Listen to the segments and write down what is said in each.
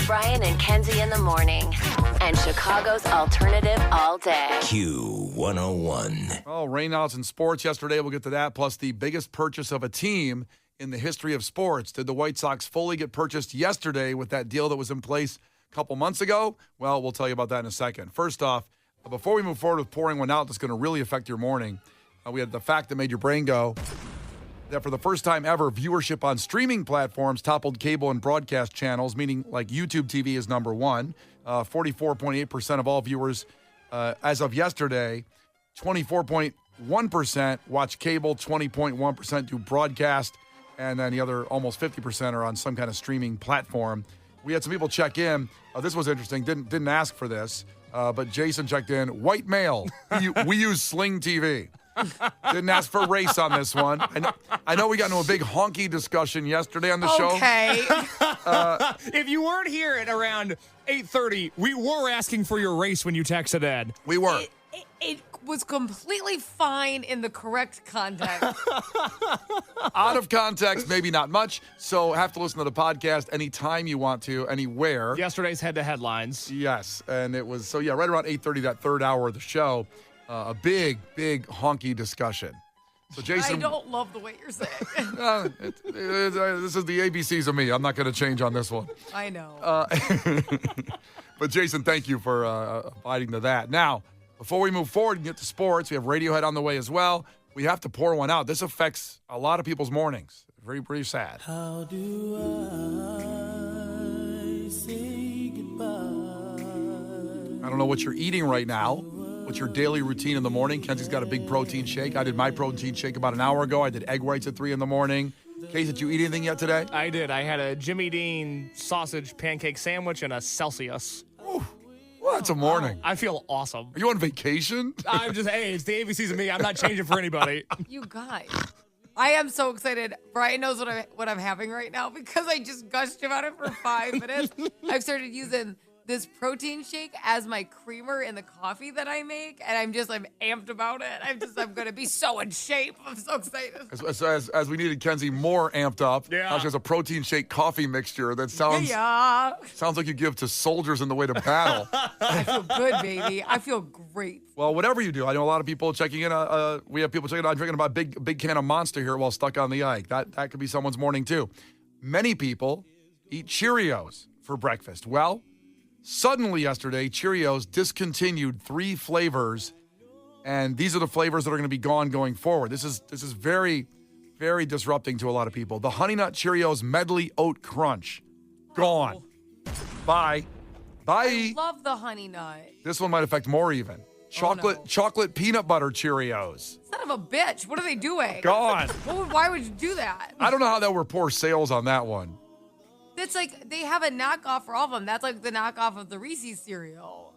Brian and Kenzie in the morning. And Chicago's alternative all day. Q101. Oh, rainouts in sports yesterday. We'll get to that. Plus, the biggest purchase of a team in the history of sports. Did the White Sox fully get purchased yesterday with that deal that was in place a couple months ago? Well, we'll tell you about that in a second. First off, before we move forward with pouring one out that's going to really affect your morning, we had the fact that made your brain go, that for the first time ever, viewership on streaming platforms toppled cable and broadcast channels, meaning like YouTube TV is number one. 44.8% of all viewers as of yesterday, 24.1% watch cable, 20.1% do broadcast, and then the other almost 50% are on some kind of streaming platform. We had some people check in. This was interesting. Didn't ask for this, but Jason checked in. White male. We use Sling TV. Didn't ask for race on this one. I know we got into a big honky discussion yesterday on the show. Okay. If you weren't here at around 8:30, we were asking for your race when you texted in. We were. It was completely fine in the correct context. Out of context, maybe not much. So have to listen to the podcast anytime you want to, anywhere. Yesterday's head-to-head lines. Yes, and it was, so yeah, right around 8:30, that third hour of the show, a big honky discussion. So Jason, I don't love the way you're saying. This is the ABCs of me. I'm not going to change on this one. I know. But Jason, thank you for abiding to that. Now, before we move forward and get to sports, we have Radiohead on the way as well. We have to pour one out. This affects a lot of people's mornings. Very sad. How do I say goodbye? I don't know what you're eating right now. What's your daily routine in the morning? Kenzie's got a big protein shake. I did my protein shake about an hour ago. I did egg whites at 3 in the morning. Case, did you eat anything yet today? I did. I had a Jimmy Dean sausage pancake sandwich and a Celsius. Ooh, well, that's a morning. I feel awesome. Are you on vacation? I'm just, hey, it's the ABCs of me. I'm not changing for anybody. You guys. I am so excited. Brian knows what I'm having right now because I just gushed about it for 5 minutes. I've started using this protein shake as my creamer in the coffee that I make, and I'm amped about it. I'm going to be so in shape. I'm so excited. As we needed Kenzie more amped up. Yeah. Now she has a protein shake coffee mixture that sounds like you give to soldiers in the way to battle. I feel good, baby. I feel great. Well, whatever you do, I know a lot of people checking in. We have people checking in. I'm drinking about a big can of Monster here while stuck on the Ike. That could be someone's morning too. Many people eat Cheerios for breakfast. Well, suddenly yesterday, Cheerios discontinued 3 flavors, and these are the flavors that are going to be gone going forward. This is very, very disrupting to a lot of people. The Honey Nut Cheerios Medley Oat Crunch, gone. Bye. I love the honey nut. This one might affect more even. Chocolate peanut butter Cheerios. Son of a bitch. What are they doing? Gone. Why would you do that? I don't know how there were poor sales on that one. It's like they have a knockoff for all of them. That's like the knockoff of the Reese's cereal.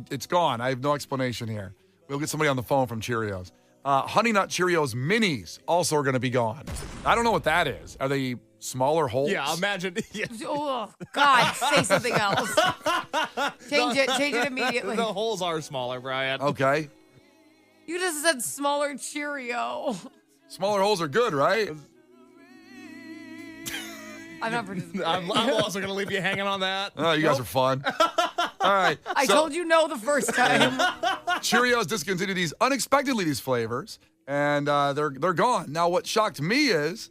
It's gone. I have no explanation here. We'll get somebody on the phone from Cheerios. Honey Nut Cheerios Minis also are going to be gone. I don't know what that is. Are they smaller holes? Yeah, imagine. Yeah. Oh, God, say something else. Change it immediately. The holes are smaller, Brian. Okay. You just said smaller Cheerio. Smaller holes are good, right? I'm not participating. I'm also going to leave you hanging on that. Oh, you guys are fun. All right. I told you no the first time. Cheerios discontinued unexpectedly these flavors, and they're gone. Now, what shocked me is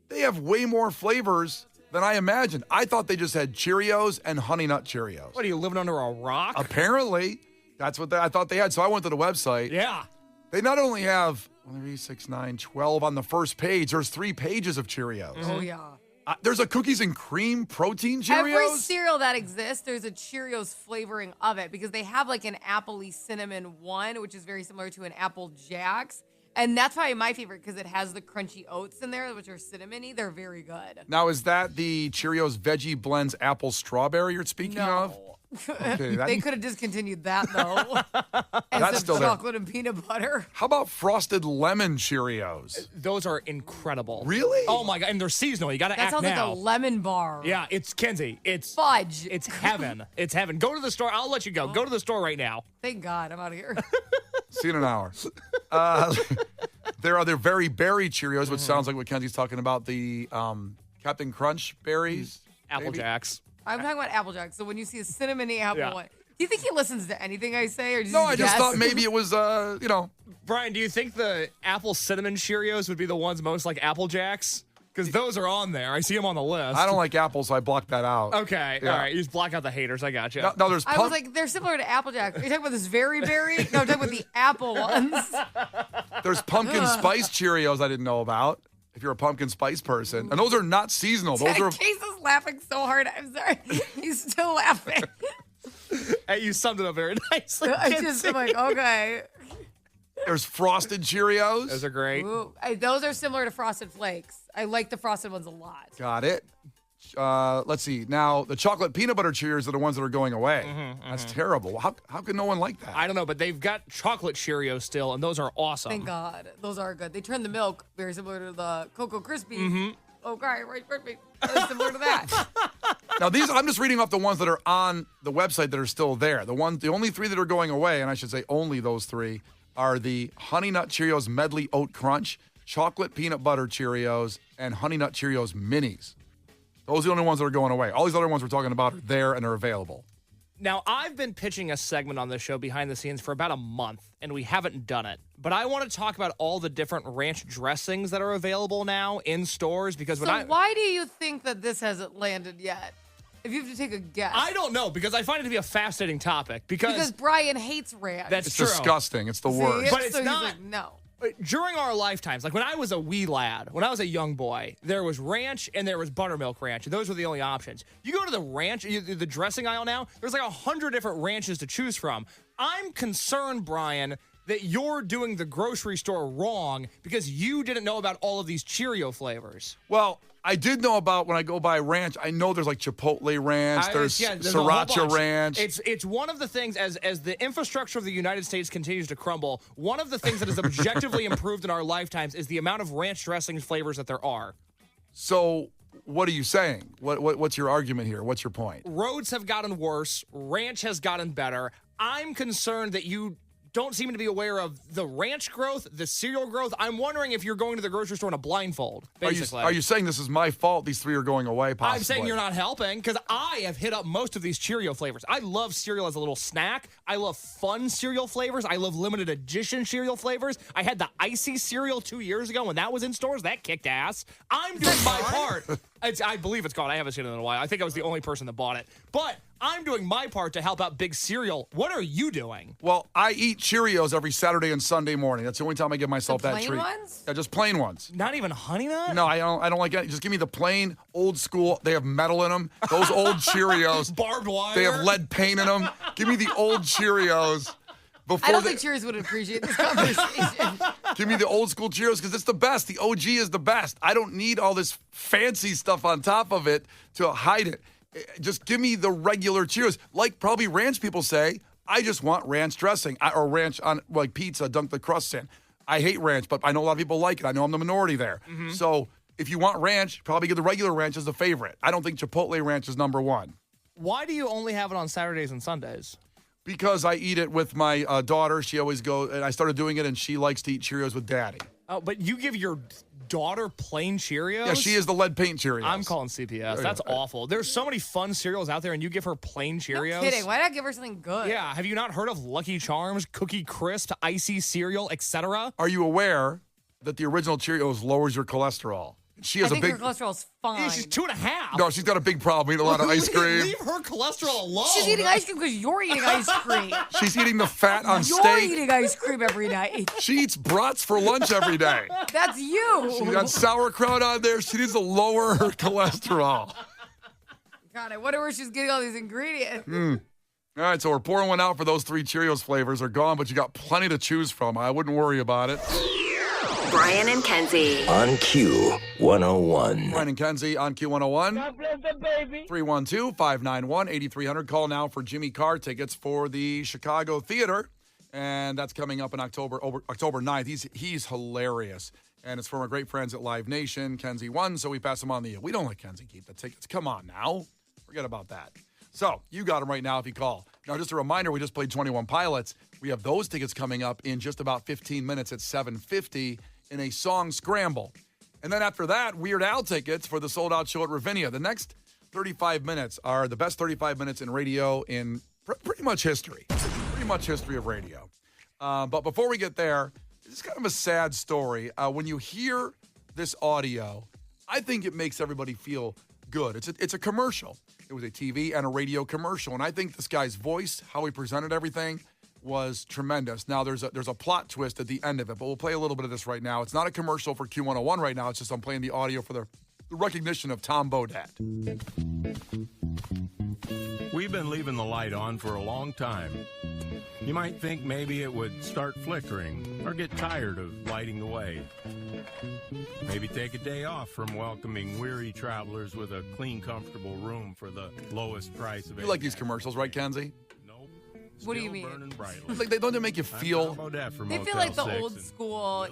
they have way more flavors than I imagined. I thought they just had Cheerios and Honey Nut Cheerios. What, are you living under a rock? Apparently, that's what I thought they had. So I went to the website. Yeah. They not only have 3, 6, 9, 12 on the first page, there's 3 pages of Cheerios. Oh, yeah. There's a cookies and cream protein Cheerios? Every cereal that exists, there's a Cheerios flavoring of it because they have like an apple-y cinnamon one, which is very similar to an Apple Jacks. And that's probably my favorite because it has the crunchy oats in there, which are cinnamon-y. They're very good. Now, is that the Cheerios Veggie Blends Apple Strawberry you're speaking of? Okay, they could have discontinued that, though. And That's some still there. chocolate and peanut butter. How about Frosted Lemon Cheerios? Those are incredible. Really? Oh, my God. And they're seasonal. You got to That act sounds now. like a lemon bar. Yeah, it's Kenzie. It's Fudge. It's heaven. It's heaven. Go to the store. I'll let you go. Go to the store right now. Thank God. I'm out of here. See you in an hour. There are the Very Berry Cheerios, which sounds like what Kenzie's talking about. The Captain Crunch berries. Apple maybe? Jacks. I'm talking about Apple Jacks. So when you see a cinnamony apple one, do you think he listens to anything I say? Or No, I just thought maybe it was, Brian, do you think the apple cinnamon Cheerios would be the ones most like Apple Jacks? Because those are on there. I see them on the list. I don't like apples, so I blocked that out. Okay, Yeah. all right. You just block out the haters. I got you. No, there's I was like, they're similar to Apple Jacks. Are you talking about this very berry? No, I'm talking about the apple ones. there's pumpkin spice Cheerios I didn't know about. If you're a pumpkin spice person, and those are not seasonal. Those are. Case is laughing so hard. I'm sorry. He's still laughing. Hey, you summed it up very nicely. I'm like, okay. There's frosted Cheerios. Those are great. Ooh, those are similar to Frosted Flakes. I like the frosted ones a lot. Got it. Let's see. Now, the chocolate peanut butter Cheerios are the ones that are going away. That's terrible. How can no one like that? I don't know, but they've got chocolate Cheerios still, and those are awesome. Thank God. Those are good. They turn the milk very similar to the Cocoa Krispies. Okay, right. Similar to that. Now, I'm just reading off the ones that are on the website that are still there. The only three that are going away, and I should say only those three, are the Honey Nut Cheerios Medley Oat Crunch, Chocolate Peanut Butter Cheerios, and Honey Nut Cheerios Minis. Those are the only ones that are going away. All these other ones we're talking about are there and are available. Now, I've been pitching a segment on this show behind the scenes for about a month, and we haven't done it. But I want to talk about all the different ranch dressings that are available now in stores because why do you think that this hasn't landed yet? If you have to take a guess. I don't know, because I find it to be a fascinating topic. Because Brian hates ranch. That's It's true. disgusting. It's the worst. But it's so not. He's like, no. During our lifetimes, like when I was a wee lad, when I was a young boy, there was ranch and there was buttermilk ranch. And those were the only options. You go to the ranch, the dressing aisle now, there's like 100 different ranches to choose from. I'm concerned, Brian, that you're doing the grocery store wrong because you didn't know about all of these Cheerio flavors. Well, I did know about when I go buy ranch. I know there's like Chipotle ranch, there's a whole Sriracha bunch. ranch. It's one of the things, as the infrastructure of the United States continues to crumble, one of the things that has objectively improved in our lifetimes is the amount of ranch dressing flavors that there are. So what are you saying? What's your argument here? What's your point? Roads have gotten worse. Ranch has gotten better. I'm concerned that you don't seem to be aware of the ranch growth, the cereal growth. I'm wondering if you're going to the grocery store in a blindfold, basically. Are you saying this is my fault? These three are going away, possibly? I'm saying you're not helping because I have hit up most of these Cheerio flavors. I love cereal as a little snack. I love fun cereal flavors. I love limited edition cereal flavors. I had the icy cereal 2 years ago when that was in stores. That kicked ass. I'm doing my part. I believe it's gone. I haven't seen it in a while. I think I was the only person that bought it. But I'm doing my part to help out Big Cereal. What are you doing? Well, I eat Cheerios every Saturday and Sunday morning. That's the only time I give myself that treat. Plain ones? Yeah, just plain ones. Not even Honey Nut? No, I don't like it. Just give me the plain, old school. They have metal in them. Those old Cheerios. Barbed wire? They have lead paint in them. Give me the old Cheerios. I don't think Cheerios would appreciate this conversation. Give me the old school Cheerios because it's the best. The OG is the best. I don't need all this fancy stuff on top of it to hide it. Just give me the regular Cheerios. Like probably ranch people say, I just want ranch dressing or ranch on like pizza, dunk the crust in. I hate ranch, but I know a lot of people like it. I know I'm the minority there. So if you want ranch, probably get the regular ranch as the favorite. I don't think Chipotle ranch is number one. Why do you only have it on Saturdays and Sundays? Because I eat it with my daughter. She always goes, and I started doing it, and she likes to eat Cheerios with Daddy. Oh, but you give your daughter plain Cheerios? Yeah, she is the lead paint Cheerios. I'm calling CPS. That's awful. There's so many fun cereals out there, and you give her plain Cheerios? No kidding. Why not give her something good? Yeah. Have you not heard of Lucky Charms, Cookie Crisp, Icy Cereal, etc.? Are you aware that the original Cheerios lowers your cholesterol? She has I think a big. her cholesterol's fine. Yeah, she's 2.5. No, she's got a big problem. Eating a lot of ice cream. Leave her cholesterol alone. She's eating ice cream because you're eating ice cream. She's eating the fat on You're steak. eating ice cream every night. She eats brats for lunch every day. That's you. She got sauerkraut on there. She needs to lower her cholesterol. God, I wonder where she's getting all these ingredients. All right, so we're pouring one out for those three Cheerios flavors. They're gone, but you got plenty to choose from. I wouldn't worry about it. Brian and Kenzie. On Q 101. Brian and Kenzie on Q101. God bless the baby. 312-591-8300. Call now for Jimmy Carr tickets for the Chicago Theater. And that's coming up in October 9th. He's hilarious. And it's from our great friends at Live Nation. Kenzie won, so we pass him on the. We don't let Kenzie keep the tickets. Come on now. Forget about that. So you got them right now if you call. Now, just a reminder, we just played 21 Pilots. We have those tickets coming up in just about 15 minutes at 7:50 in a song scramble. And then after that, Weird Al tickets for the sold-out show at Ravinia. The next 35 minutes are the best 35 minutes in radio in pretty much history. Pretty much history of radio. But before we get there, it's kind of a sad story. When you hear this audio, I think it makes everybody feel good. It's a commercial. It was a TV and a radio commercial, and I think this guy's voice, how he presented everything, was tremendous. Now, there's a plot twist at the end of it, but we'll play a little bit of this right now. It's not a commercial for Q101 right now. It's just I'm playing the audio for the recognition of Tom Bodett. We've been leaving the light on for a long time. You might think maybe it would start flickering or get tired of lighting the way. Maybe take a day off from welcoming weary travelers with a clean, comfortable room for the lowest price available. You like these commercials, right, Kenzie? Nope. What do you Still mean? burning brightly. Like don't they make you feel? They feel like the old school,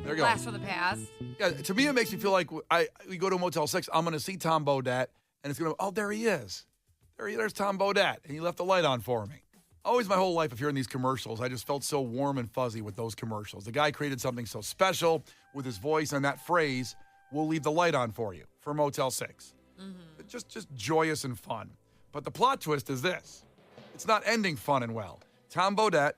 There There you go. blast from the past. Yeah, to me, it makes me feel like we go to Motel 6, I'm going to see Tom Bodett, and it's going to, oh, there he is. There's Tom Bodett, and he left the light on for me. Always my whole life of hearing these commercials, I just felt so warm and fuzzy with those commercials. The guy created something so special with his voice and that phrase, we'll leave the light on for you, for Motel 6. Mm-hmm. Just joyous and fun. But the plot twist is this. It's not ending fun and well. Tom Bodett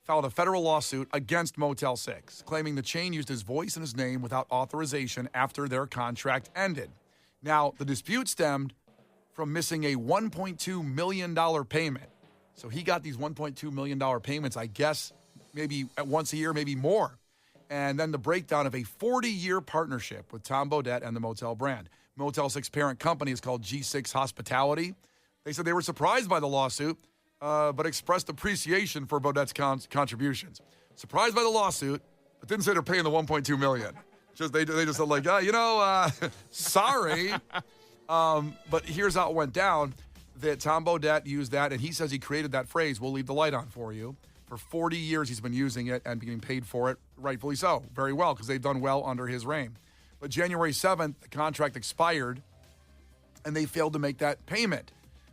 filed a federal lawsuit against Motel 6, claiming the chain used his voice and his name without authorization after their contract ended. Now, the dispute stemmed from missing a $1.2 million payment. So he got these $1.2 million payments, I guess, maybe once a year, maybe more. And then the breakdown of a 40-year partnership with Tom Bodett and the Motel brand. Motel 6 parent company is called G6 Hospitality. They said they were surprised by the lawsuit, but expressed appreciation for Bodett's contributions. Surprised by the lawsuit, but didn't say they're paying the $1.2 million. They just said like, sorry. But here's how it went down. That Tom Bodett used that, and he says he created that phrase, we'll leave the light on for you. For 40 years, he's been using it and being paid for it, rightfully so, very well, because they've done well under his reign. But January 7th, the contract expired, and they failed to make that payment.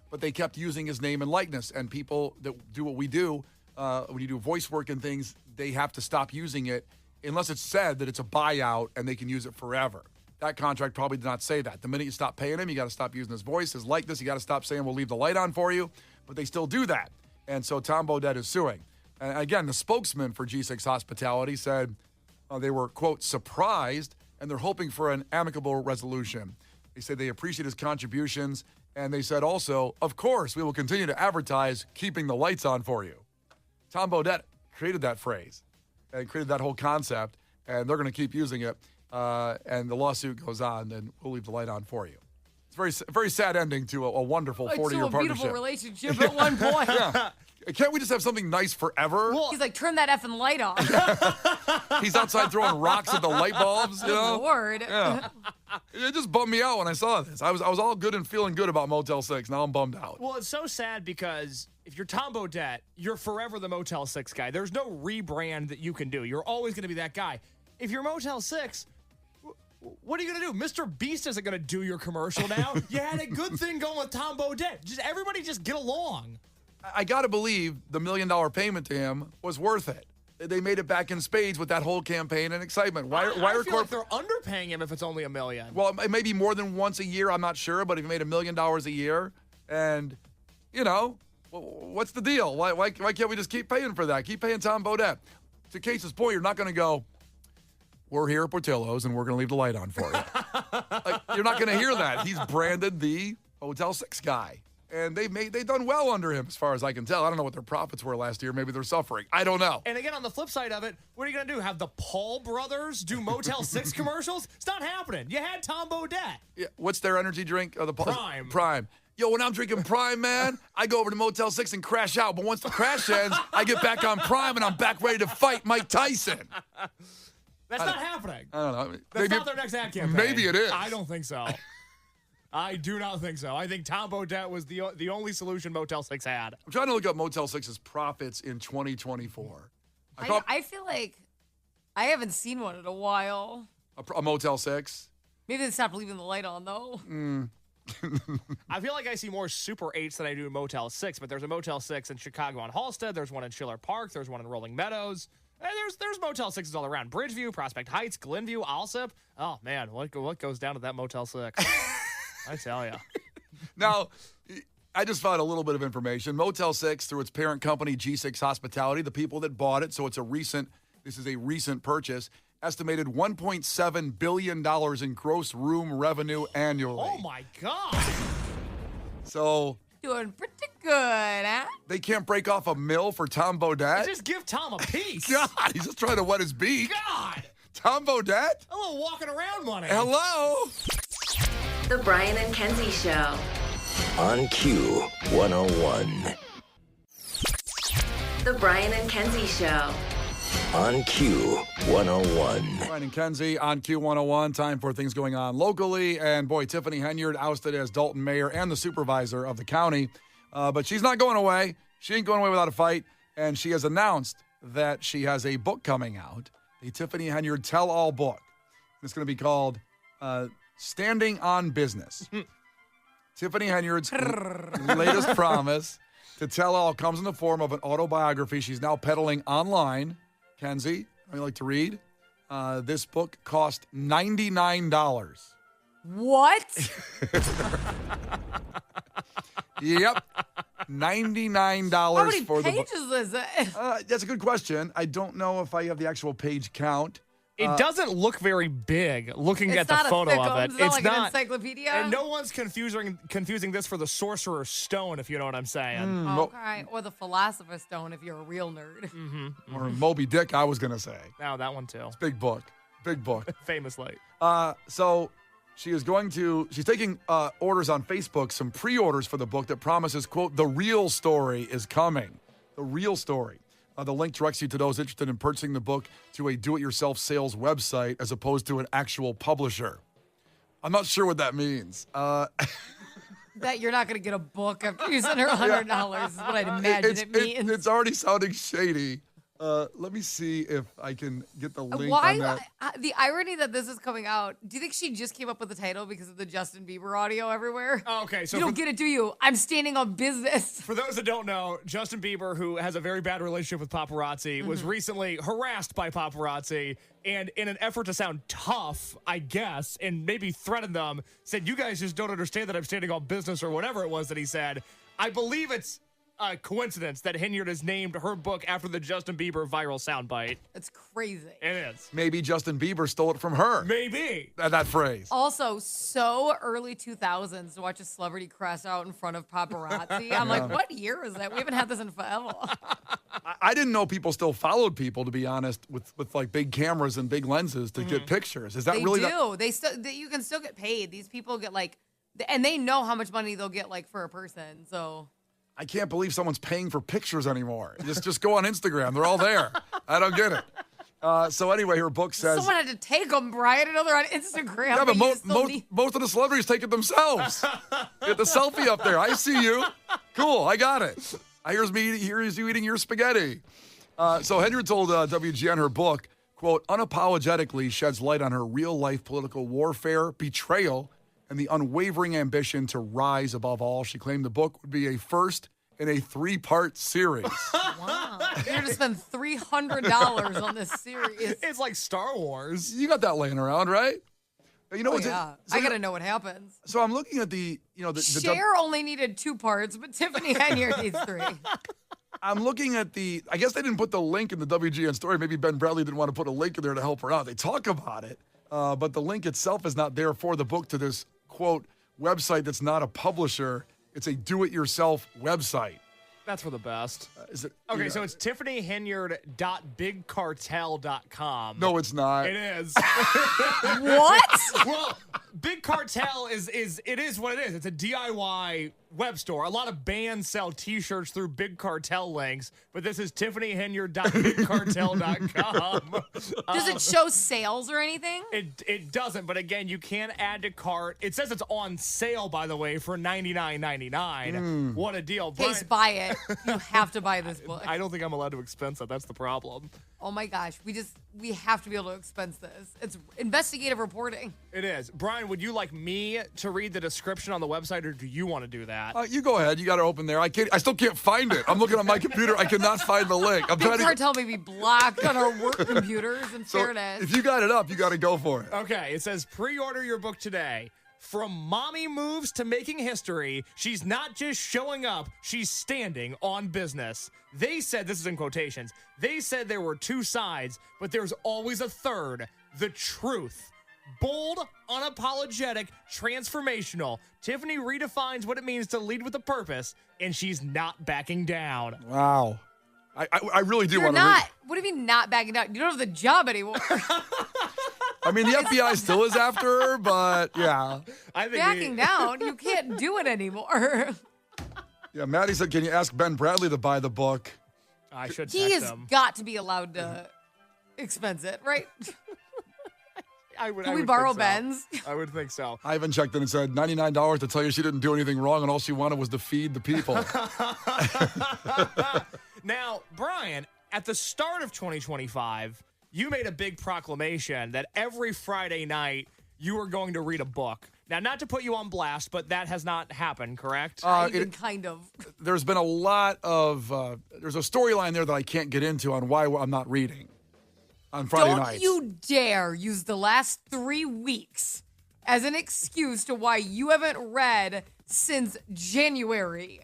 But they kept using his name and likeness, and people that do what we do, when you do voice work and things, they have to stop using it unless it's said that it's a buyout and they can use it forever. That contract probably did not say that. The minute you stop paying him, you got to stop using his voice, his likeness. You got to stop saying, we'll leave the light on for you. But they still do that. And so Tom Bodett is suing. And again, the spokesman for G6 Hospitality said they were, quote, surprised, and they're hoping for an amicable resolution. They said they appreciate his contributions. And they said also, of course, we will continue to advertise keeping the lights on for you. Tom Bodett created that phrase and created that whole concept, and they're going to keep using it. And the lawsuit goes on, and we'll leave the light on for you. It's a very sad ending to a wonderful 40-year partnership. It's a beautiful relationship at one point. Yeah. Can't we just have something nice forever? Well, he's like, turn that effing light on. He's outside throwing rocks at the light bulbs, you know? Lord. Yeah. It just bummed me out when I saw this. I was all good and feeling good about Motel 6. Now I'm bummed out. Well, it's so sad because if you're Tom Bodett, you're forever the Motel 6 guy. There's no rebrand that you can do. You're always going to be that guy. If you're Motel 6, what are you going to do? Mr. Beast isn't going to do your commercial now. You had a good thing going with Tom Bodett. Everybody just get along. I got to believe the $1 million payment to him was worth it. They made it back in spades with that whole campaign and excitement. I feel like they're underpaying him if it's only $1 million. Well, it may be more than once a year. I'm not sure. But if you made $1 million a year and, what's the deal? Why can't we just keep paying for that? Keep paying Tom Bodett. To Case's point, you're not going to go, we're here at Portillo's and we're going to leave the light on for you. You're not going to hear that. He's branded the Motel 6 guy. And they've done well under him, as far as I can tell. I don't know what their profits were last year. Maybe they're suffering. I don't know. And again, on the flip side of it, what are you going to do? Have the Paul brothers do Motel 6 commercials? It's not happening. You had Tom Bodett. Yeah, what's their energy drink? Prime. Prime. Yo, when I'm drinking Prime, man, I go over to Motel 6 and crash out. But once the crash ends, I get back on Prime and I'm back ready to fight Mike Tyson. That's not happening. I don't know. That's not their next ad campaign. Maybe it is. I don't think so. I do not think so. I think Tom Bodett was the only solution Motel 6 had. I'm trying to look up Motel 6's profits in 2024. I feel like I haven't seen one in a while. A Motel 6? Maybe they stopped leaving the light on, though. I feel like I see more Super 8s than I do Motel 6, but there's a Motel 6 in Chicago on Halstead. There's one in Schiller Park. There's one in Rolling Meadows. Hey, there's Motel 6s all around. Bridgeview, Prospect Heights, Glenview, Alsip. Oh, man, what goes down at that Motel 6? I tell you. Now, I just found a little bit of information. Motel 6, through its parent company, G6 Hospitality, the people that bought it, so this is a recent purchase, estimated $1.7 billion in gross room revenue annually. Oh, my God. So Doing pretty good, huh? they can't break off a mill for Tom Bodett? Just give Tom a piece. God, he's just trying to wet his beak. God. Tom Bodett? A little walking around money. Hello? The Brian and Kenzie Show. On Q 101. The Brian and Kenzie Show. On Q 101. Brian and Kenzie on Q101. Time for things going on locally. And boy, Tiffany Henyard ousted as Dalton mayor and the supervisor of the county. But she's not going away. She ain't going away without a fight. And she has announced that she has a book coming out, a Tiffany Henyard tell-all book. It's going to be called Standing on Business. Tiffany Henyard's latest promise to tell all comes in the form of an autobiography she's now peddling online. Kenzie, would you like to read? This book cost $99. What? Yep. $99 How many for the book. pages is it? That's a good question. I don't know if I have the actual page count. It doesn't look very big looking It's at the not a photo thick of it. It's not like an encyclopedia. And no one's confusing this for the Sorcerer's Stone, if you know what I'm saying. Okay, or the Philosopher's Stone if you're a real nerd. Or Moby Dick, I was going to say. Oh, that one too. Big book. Big book. Famously. So she's taking orders on Facebook, some pre-orders for the book that promises, quote, the real story is coming. The real story. The link directs you to those interested in purchasing the book to a do-it-yourself sales website as opposed to an actual publisher. I'm not sure what that means. That you're not going to get a book after you send her $100 is what I'd imagine it means. It's already sounding shady. Let me see if I can get the link Why? on that. The irony that this is coming out. Do you think she just came up with the title because of the Justin Bieber audio everywhere? Oh, okay, so you don't get it, do you? I'm standing on business. For those that don't know, Justin Bieber, who has a very bad relationship with paparazzi, was recently harassed by paparazzi, and in an effort to sound tough, I guess, and maybe threaten them, said, you guys just don't understand that I'm standing on business, or whatever it was that he said. I believe it's a coincidence that Henyard has named her book after the Justin Bieber viral soundbite. It's crazy. It is. Maybe Justin Bieber stole it from her. Maybe. That phrase. Also, so early 2000s to watch a celebrity crash out in front of paparazzi. I'm like, what year is that? We haven't had this in forever. I didn't know people still followed people, to be honest, with like big cameras and big lenses to get pictures. Is that They really do. You can still get paid. These people get and they know how much money they'll get for a person. So I can't believe someone's paying for pictures anymore. Just go on Instagram. They're all there. I don't get it. So anyway, her book says... someone had to take them, Brian. I know they're on Instagram. Yeah, but you most of the celebrities take it themselves. Get the selfie up there. I see you. Cool, I got it. Here's you eating your spaghetti. So Henyard told WGN her book, quote, unapologetically sheds light on her real-life political warfare, betrayal, and the unwavering ambition to rise above all. She claimed the book would be a first in a 3-part series. Wow. You're going to spend $300 on this series. It's like Star Wars. You got that laying around, right? You know Oh, what's yeah. so I got to know what happens. So I'm looking at the Cher only needed 2 parts, but Tiffany Henyard needs 3. I'm looking at I guess they didn't put the link in the WGN story. Maybe Ben Bradley didn't want to put a link in there to help her out. They talk about it, but the link itself is not there for the book to this, quote, website that's not a publisher. It's a do-it-yourself website. That's for the best. Is it? Okay, so it's tiffanyhenyard.bigcartel.com. No, it's not. It is. What? Well, Big Cartel is what it is. It's a DIY web store. A lot of bands sell T-shirts through Big Cartel links, but this is tiffanyhenyard.bigcartel.com. Does it show sales or anything? It doesn't, but again, you can add to cart. It says it's on sale, by the way, for $99.99. What a deal. Case, buy it. You have to buy this book. I don't think I'm allowed to expense it. That's the problem. Oh my gosh, we have to be able to expense this. It's investigative reporting. It is. Brian, would you like me to read the description on the website, or do you want to do that? You go ahead. You got it open there. I still can't find it. I'm looking on my computer. I cannot find the link. I'm trying to. Cartel may be blocked on our work computers. In fairness, if you got it up, you got to go for it. Okay, it says pre-order your book today. From mommy moves to making history, she's not just showing up, she's standing on business. They said, this is in quotations, they said there were two sides, but there's always a third, the truth. Bold, unapologetic, transformational. Tiffany redefines what it means to lead with a purpose, and she's not backing down. Wow. I really do you're want to not. read. What do you mean not backing down? You don't have the job anymore. I mean, the FBI still is after her, but yeah. I think Backing down, you can't do it anymore. Yeah, Maddie said, can you ask Ben Bradley to buy the book? I should He text has him. got to be allowed to expense it, right? Can we would borrow think so. Ben's? I would think so. I even checked in and said $99 to tell you she didn't do anything wrong and all she wanted was to feed the people. Now, Brian, at the start of 2025, you made a big proclamation that every Friday night you were going to read a book. Now, not to put you on blast, but that has not happened, correct? Even kind of. There's been a lot of, there's a storyline there that I can't get into on why I'm not reading on Friday nights. Don't you dare use the last 3 weeks as an excuse to why you haven't read since January.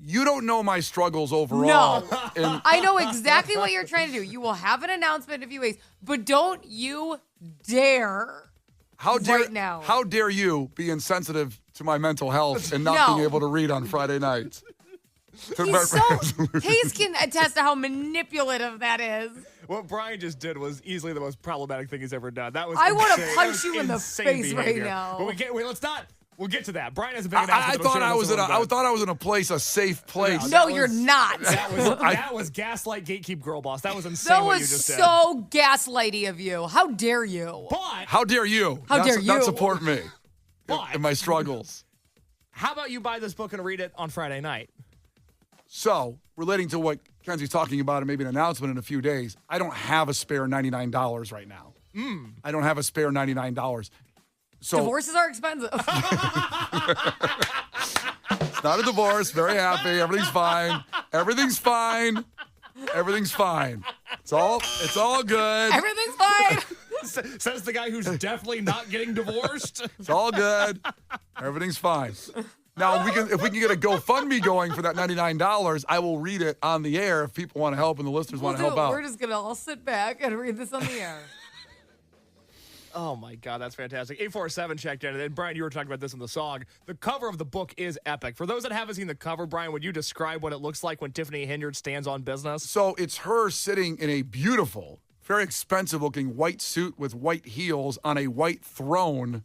You don't know my struggles overall. No. And I know exactly what you're trying to do. You will have an announcement in a few weeks, but don't you dare. how right now. How dare you be insensitive to my mental health and not No. being able to read on Friday nights? Hayes can attest to how manipulative that is. What Brian just did was easily the most problematic thing he's ever done. That was I wanna insane. punch That was you in the insane face right behavior. now. But we can't. Wait, let's not. We'll get to that. Brian has a big I announcement. thought I was in a place, a safe place. No, you're not. That was gaslight gatekeep girl boss. That was insane. That what you was just so gaslighty of you. How dare you? But How dare you? How not, dare not you? support me But- in my struggles. how about you buy this book and read it on Friday night? So, relating to what Kenzie's talking about and maybe an announcement in a few days, I don't have a spare $99 right now. I don't have a spare $99. So Divorces are expensive. it's not a divorce. Very happy. Everything's fine. Everything's fine. Everything's fine. It's all good. Everything's fine. Says the guy who's definitely not getting divorced. It's all good. Everything's fine. Now, if we can get a GoFundMe going for that $99, I will read it on the air if people want to help and the listeners want to help out. We're just going to all sit back and read this on the air. Oh my God, that's fantastic. 847 checked in. And Brian, you were talking about this in the song. The cover of the book is epic. For those that haven't seen the cover, Brian, would you describe what it looks like when Tiffany Henyard stands on business? So it's her sitting in a beautiful, very expensive-looking white suit with white heels on a white throne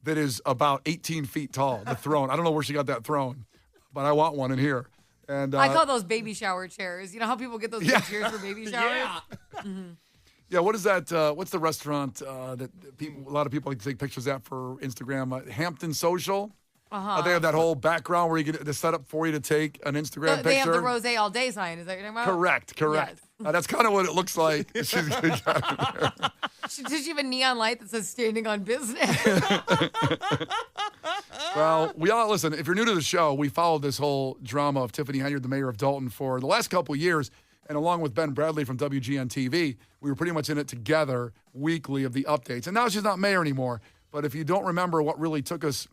that is about 18 feet tall, the throne. I don't know where she got that throne, but I want one in here. And I call those baby shower chairs. You know how people get those big chairs for baby showers? Yeah. Yeah, what is that? What's the restaurant that a lot of people like to take pictures at for Instagram? Hampton Social. They have that whole background where you get the setup for you to take an Instagram picture. They have the rose all day sign. Is that what you're talking about? Correct. Yes. That's kind of what it looks like. She's gonna get Does she have a neon light that says standing on business? Well, we all listen. If you're new to the show, we followed this whole drama of Tiffany Henyard, the mayor of Dalton, for the last couple of years. And along with Ben Bradley from WGN TV, we were pretty much in it together weekly of the updates. And now she's not mayor anymore. But if you don't remember what really took us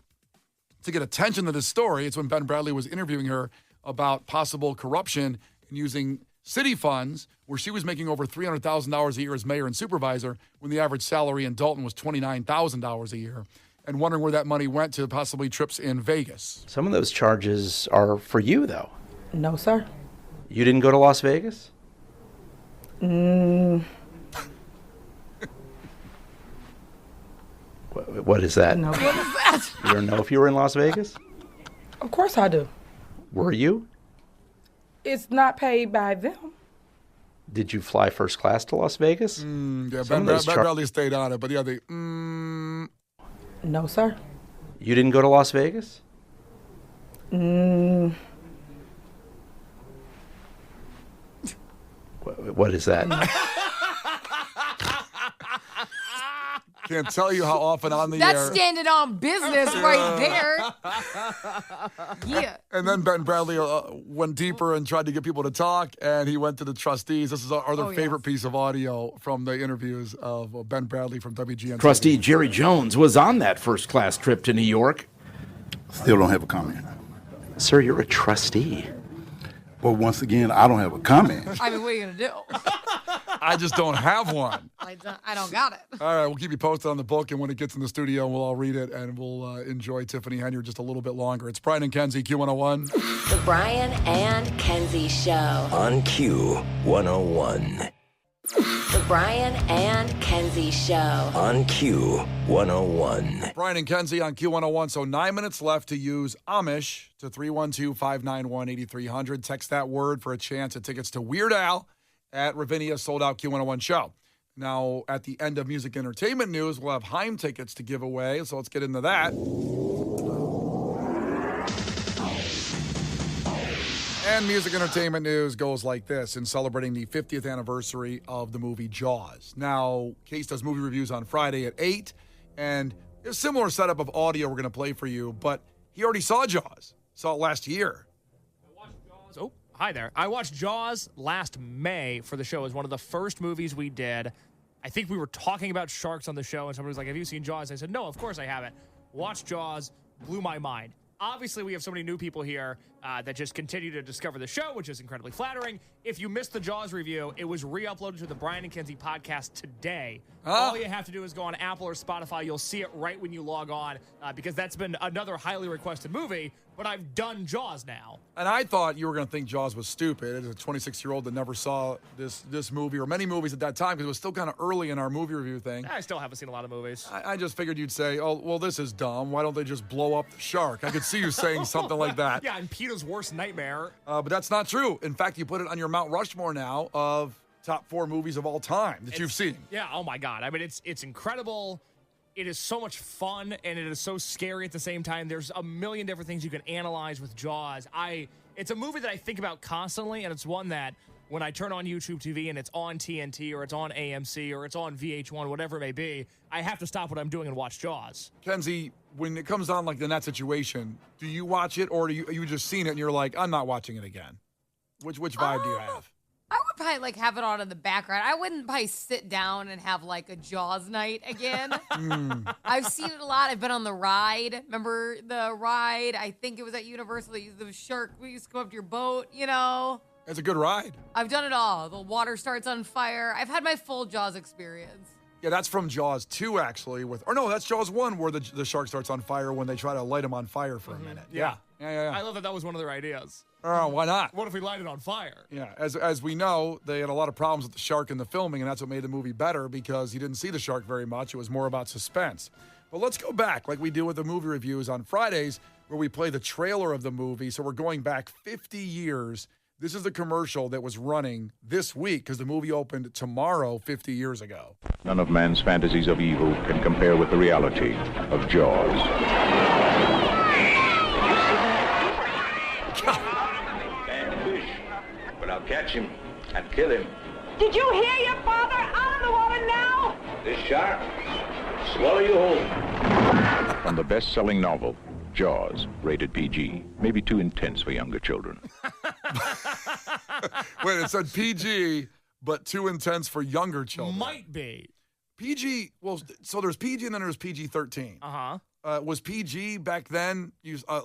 to get attention to this story, it's when Ben Bradley was interviewing her about possible corruption and using city funds where she was making over $300,000 a year as mayor and supervisor when the average salary in Dalton was $29,000 a year, and wondering where that money went to possibly trips in Vegas. Some of those charges are for you, though. No, sir. You didn't go to Las Vegas? What is that? No. What is that? You don't know if you were in Las Vegas? Of course I do. Were you? It's not paid by them. Did you fly first class to Las Vegas? Yeah, Some Ben of those Bradley stayed on it, but yeah, No, sir. You didn't go to Las Vegas? What is that? Can't tell you how often on the That's air. standing on business right there. Yeah. And then Ben Bradley went deeper and tried to get people to talk, and he went to the trustees. This is our favorite piece of audio from the interviews of Ben Bradley from WGN. Trustee Jerry Jones was on that first-class trip to New York. Still don't have a comment. Sir, you're a trustee. Well, once again, I don't have a comment. I mean, what are you going to do? I just don't have one. I don't got it. All right, we'll keep you posted on the book, and when it gets in the studio, we'll all read it, and we'll enjoy Tiffany Henyard just a little bit longer. It's Brian and Kenzie, Q101. The Brian and Kenzie Show. On Q101. The Brian and Kenzie Show. On Q101. Brian and Kenzie on Q101. So 9 minutes left to use Amish to 312-591-8300. Text that word for a chance at tickets to Weird Al at Ravinia's sold-out Q101 show. Now, at the end of music entertainment news, we'll have Haim tickets to give away. So let's get into that. And music entertainment news goes like this in celebrating the 50th anniversary of the movie Jaws. Now, Case does movie reviews on Friday at 8, and a similar setup of audio we're going to play for you, but he already saw Jaws. Saw it last year. Oh, hi there. I watched Jaws last May for the show. It was one of the first movies we did. I think we were talking about sharks on the show, and somebody was like, have you seen Jaws? I said, no, of course I haven't. Watched Jaws, blew my mind. Obviously, we have so many new people here that just continue to discover the show, which is incredibly flattering. If you missed the Jaws review, it was re-uploaded to the Brian and Kenzie podcast today. All you have to do is go on Apple or Spotify. You'll see it right when you log on because that's been another highly requested movie, but I've done Jaws now. And I thought you were going to think Jaws was stupid as a 26-year-old that never saw this movie or many movies at that time because it was still kind of early in our movie review thing. I still haven't seen a lot of movies. I just figured you'd say, oh, well, this is dumb. Why don't they just blow up the shark? I could see you saying something like that. Yeah, and Peter's worst nightmare. But that's not true. In fact, you put it on your Mount Rushmore now of top 4 movies of all time that you've seen. Yeah, oh my God. I mean, it's incredible. It is so much fun, and it is so scary at the same time. There's a million different things you can analyze with Jaws. It's a movie that I think about constantly, and it's one that when I turn on YouTube TV and it's on TNT or it's on AMC or it's on VH1, whatever it may be, I have to stop what I'm doing and watch Jaws. Kenzie, when it comes on like in that situation, do you watch it or you just seen it and you're like, I'm not watching it again? Which vibe do you have? I would probably like have it on in the background. I wouldn't probably sit down and have like a Jaws night again. I've seen it a lot. I've been on the ride. Remember the ride? I think it was at Universal. They used the shark. We used to go up to your boat, you know. It's a good ride. I've done it all. The water starts on fire. I've had my full Jaws experience. Yeah, that's from Jaws 2, actually. That's Jaws 1, where the shark starts on fire when they try to light him on fire for a minute. Yeah. I love that was one of their ideas. Oh, why not? What if we light it on fire? Yeah, as we know, they had a lot of problems with the shark in the filming, and that's what made the movie better because you didn't see the shark very much. It was more about suspense. But let's go back, like we do with the movie reviews on Fridays, where we play the trailer of the movie. So we're going back 50 years. This is the commercial that was running this week because the movie opened tomorrow 50 years ago. None of man's fantasies of evil can compare with the reality of Jaws. But I'll catch him and kill him. Did you hear your father? Out of the water now! This shark, swallow you whole. From the best-selling novel, Jaws, rated PG. Maybe too intense for younger children. Wait, it said PG, but too intense for younger children. Might be. PG, well, so there's PG and then there's PG-13. Uh-huh. Was PG back then,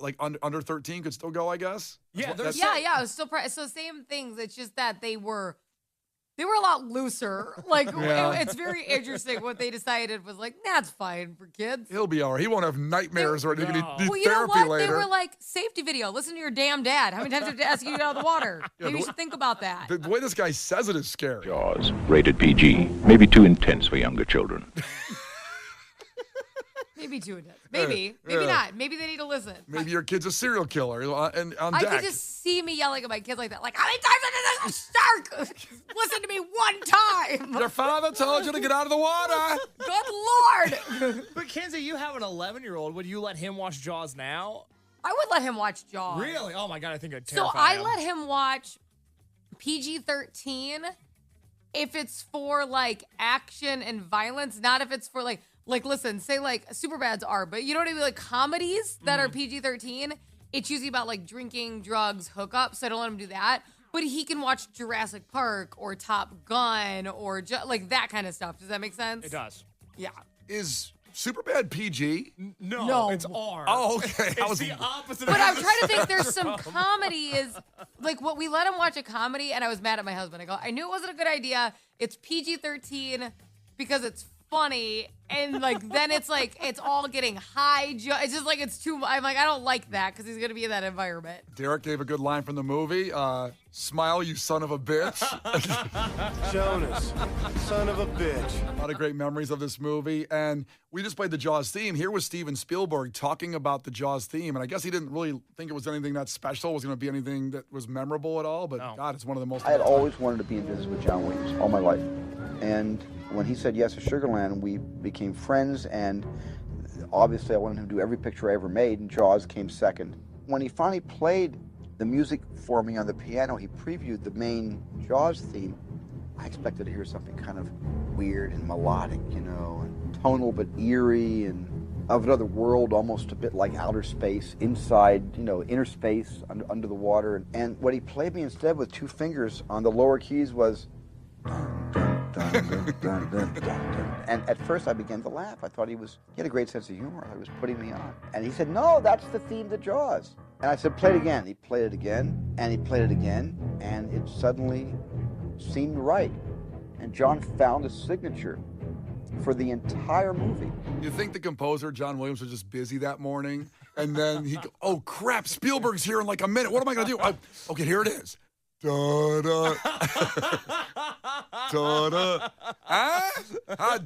like under 13 could still go, I guess? Yeah, it was still so same things. It's just that they were a lot looser. Like it's very interesting what they decided was like, that's fine for kids. He'll be all right. He won't have nightmares or anything. Well, Need you know therapy what? later. They were like, safety video. Listen to your damn dad. How many times did I ask you to get out of the water? Maybe you should think about that. The way this guy says it is scary. Jaws, rated PG. Maybe too intense for younger children. Maybe too intense. Maybe not. Maybe they need to listen. Maybe your kid's a serial killer and on I deck. could just see me yelling at my kids like that. Like, how many times did this shark? Listen to me one time. Your father told you to get out of the water. Good Lord. But Kenzie, you have an 11-year-old. Would you let him watch Jaws now? I would let him watch Jaws. Really? Oh my God, I think I'd So terrify him. I let him watch PG-13 if it's for like action and violence, not if it's for like like, listen, say like Superbad's are, but you know what I mean? Like comedies that are PG-13, it's usually about like drinking, drugs, hookups. So I don't let him do that. But he can watch Jurassic Park or Top Gun or like that kind of stuff. Does that make sense? It does. Yeah. Is Superbad PG? No, it's R. Oh, okay. It's the opposite. But I'm trying to think. There's some comedy is like what we let him watch a comedy, and I was mad at my husband. I go, I knew it wasn't a good idea. It's PG-13 because it's funny, and like then it's like it's all getting high. It's just like it's too. I'm like I don't like that because he's gonna be in that environment. Derek gave a good line from the movie. Smile, you son of a bitch. Jonas, son of a bitch. A lot of great memories of this movie. And we just played the Jaws theme. Here was Steven Spielberg talking about the Jaws theme. And I guess he didn't really think it was anything that special. It was going to be anything that was memorable at all. But God, it's one of the most. I had always wanted to be in business with John Williams all my life. And when he said yes to Sugarland, we became friends. And obviously I wanted him to do every picture I ever made. And Jaws came second. When he finally played the music for me on the piano, he previewed the main Jaws theme. I expected to hear something kind of weird and melodic, you know, and tonal but eerie and of another world, almost a bit like outer space, inside, you know, inner space, under the water. And what he played me instead with two fingers on the lower keys was dun, dun, dun, dun, dun, dun, dun, dun. And at first I began to laugh. I thought he had a great sense of humor. He was putting me on. And he said, no, that's the theme to Jaws. And I said, play it again. He played it again, and he played it again, and it suddenly seemed right. And John found a signature for the entire movie. You think the composer, John Williams, was just busy that morning? And then oh, crap, Spielberg's here in like a minute. What am I going to do? Okay, here it is. Da-da. Da-da.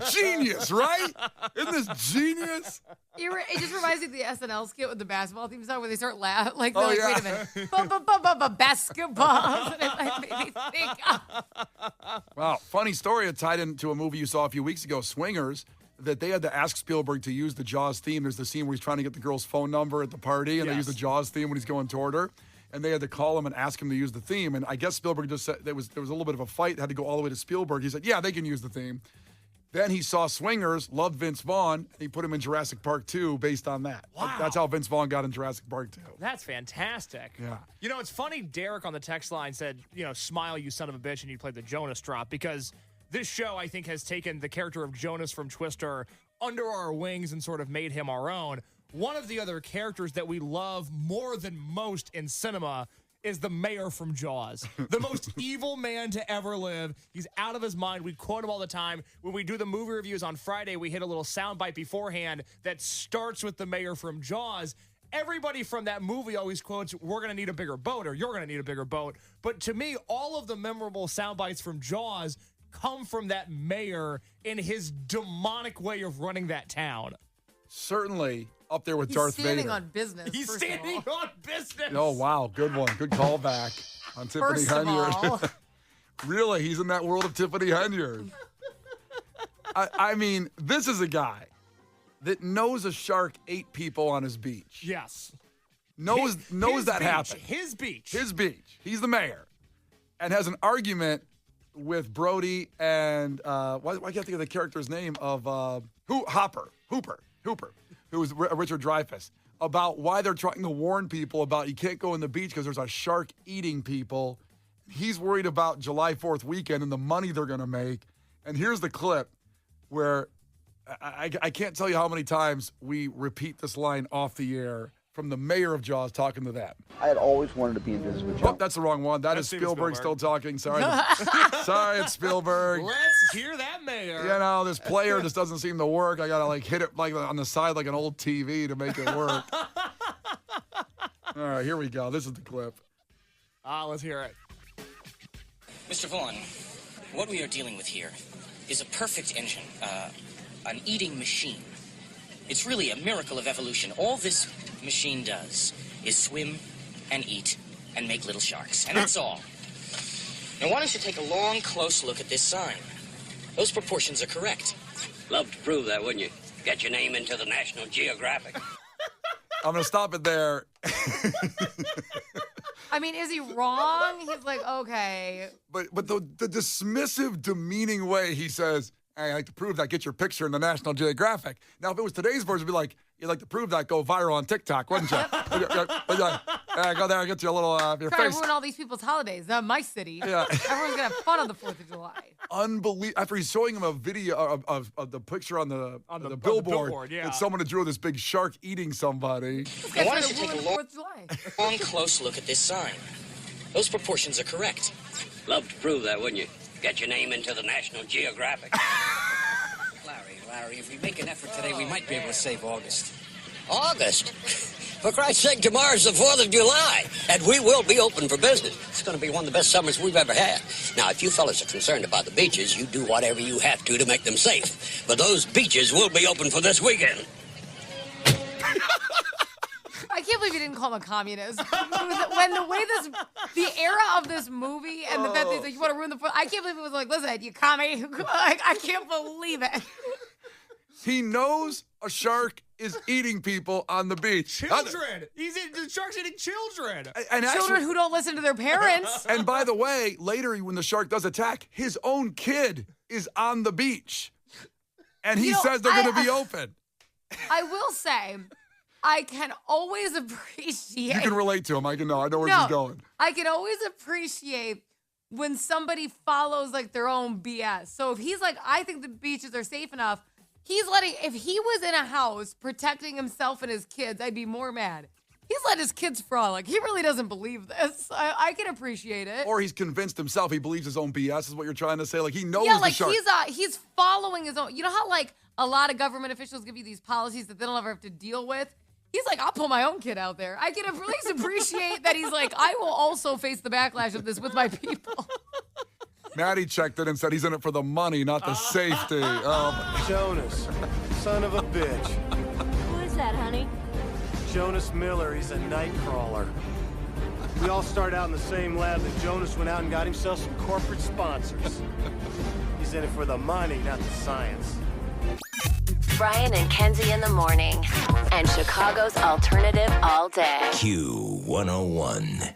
Genius, right? Isn't this genius? It just reminds me of the SNL skit with the basketball theme song where they start laughing. Like, Oh, like yeah. wait a minute. Basketball. And it made me think. Wow, funny story. It tied into a movie you saw a few weeks ago, Swingers, that they had to ask Spielberg to use the Jaws theme. There's the scene where he's trying to get the girl's phone number at the party, and they use the Jaws theme when he's going toward her. And they had to call him and ask him to use the theme. And I guess Spielberg just said there was a little bit of a fight, had to go all the way to Spielberg. He said, yeah, they can use the theme. Then he saw Swingers, loved Vince Vaughn, and he put him in Jurassic Park 2 based on that. Wow. That's how Vince Vaughn got in Jurassic Park 2. That's fantastic. Yeah. You know, it's funny, Derek on the text line said, you know, smile, you son of a bitch, and you played the Jonas drop, because this show, I think, has taken the character of Jonas from Twister under our wings and sort of made him our own. One of the other characters that we love more than most in cinema is the mayor from Jaws. The most evil man to ever live. He's out of his mind. We quote him all the time. When we do the movie reviews on Friday, we hit a little soundbite beforehand that starts with the mayor from Jaws. Everybody from that movie always quotes, we're going to need a bigger boat, or you're going to need a bigger boat. But to me, all of the memorable soundbites from Jaws come from that mayor in his demonic way of running that town. Certainly up there with He's Darth standing Vader. on business. He's first of standing all. on business. Oh, wow. Good one. Good callback on Tiffany First of all. Henyard. Really, he's in that world of Tiffany Henyard. I mean, this is a guy that knows a shark ate people on his beach. Yes. Knows His that beach. happened. His beach. His beach. He's the mayor. And has an argument with Brody and, why can't I think of the character's name of Hooper, who was Richard Dreyfuss, about why they're trying to warn people about you can't go in the beach because there's a shark eating people. He's worried about July 4th weekend and the money they're going to make. And here's the clip where I can't tell you how many times we repeat this line off the air from the mayor of Jaws talking to that. I had always wanted to be in business with John. Oh, that's the wrong one. That's Steven Spielberg still Spielberg. talking. Sorry. Sorry, it's Spielberg. Let's hear that mayor. You know, this player just doesn't seem to work. I gotta hit it on the side like an old TV to make it work. All right, here we go. This is the clip. Let's hear it. Mr. Vaughn, what we are dealing with here is a perfect engine, an eating machine. It's really a miracle of evolution. All this machine does is swim and eat and make little sharks, and that's all. Now, why don't you take a long, close look at this sign? Those proportions are correct. Love to prove that, wouldn't you? Get your name into the National Geographic. I'm going to stop it there. I mean, is he wrong? He's like, okay. But the dismissive, demeaning way he says, Hey, I like to prove that. Get your picture in the National Geographic. Now, if it was today's version, it'd be like, you'd like to prove that, go viral on TikTok, wouldn't you? Go there and get you a little your Trying face. to ruin all these people's holidays. My city. Yeah. Everyone's gonna have fun on the 4th of July. Unbelievable. After he's showing him a video of the picture on the billboard, yeah. that someone had drew this big shark eating somebody. I want us to take a long, close look at this sign. Those proportions are correct. Love to prove that, wouldn't you? Get your name into the National Geographic. Larry, if we make an effort today, we might be able to save August. August? For Christ's sake, tomorrow's the 4th of July, and we will be open for business. It's going to be one of the best summers we've ever had. Now, if you fellas are concerned about the beaches, you do whatever you have to make them safe. But those beaches will be open for this weekend. I can't believe you didn't call him a communist. When the era of this movie and the fact that he's like, you want to ruin the 4th, I can't believe it was like, listen, you commie. I can't believe it. He knows a shark is eating people on the beach. Children. The shark's eating children. And Children who don't listen to their parents. And by the way, later when the shark does attack, his own kid is on the beach. And he says they're going to be open. I will say, I can always appreciate. You can relate to him. I know where he's going. I can always appreciate when somebody follows like their own BS. So if he's like, I think the beaches are safe enough, if he was in a house protecting himself and his kids, I'd be more mad. He's let his kids frolic. He really doesn't believe this. I can appreciate it. Or he's convinced himself he believes his own BS is what you're trying to say. Like he knows the shark. He's following his own. You know how like a lot of government officials give you these policies that they don't ever have to deal with? He's like, I'll pull my own kid out there. I can at least appreciate that he's like, I will also face the backlash of this with my people. Maddie checked it and said he's in it for the money, not the safety. Jonas, son of a bitch. Who is that, honey? Jonas Miller, he's a night crawler. We all start out in the same lab, and Jonas went out and got himself some corporate sponsors. He's in it for the money, not the science. Brian and Kenzie in the morning. And Chicago's alternative all day. Q101.